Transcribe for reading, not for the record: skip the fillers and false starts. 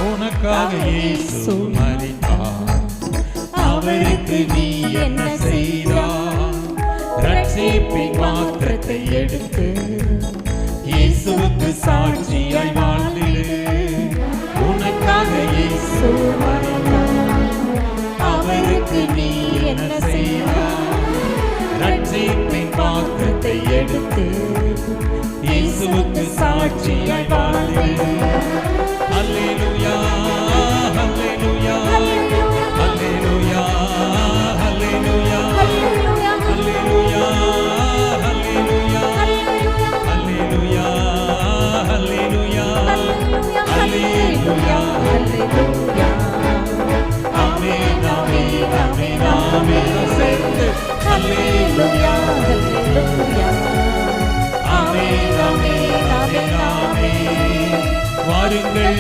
உனக்காக இயேசு மரித்தார். அவருக்கு நீ என்ன செய்தார்? ரட்சிப்பின் மாத்திரத்தை எடுத்து இயேசுவுக்கு சாட்சியாய் வாழ்ந்திடு. உனக்காக இயேசு மரித்தார். அவருக்கு நீ என்ன செய்தார்? ரட்சிப்பின் மாத்திரத்தை எடுத்து இயேசுவுக்கு சாட்சியாய் வாழ்ந்திடு.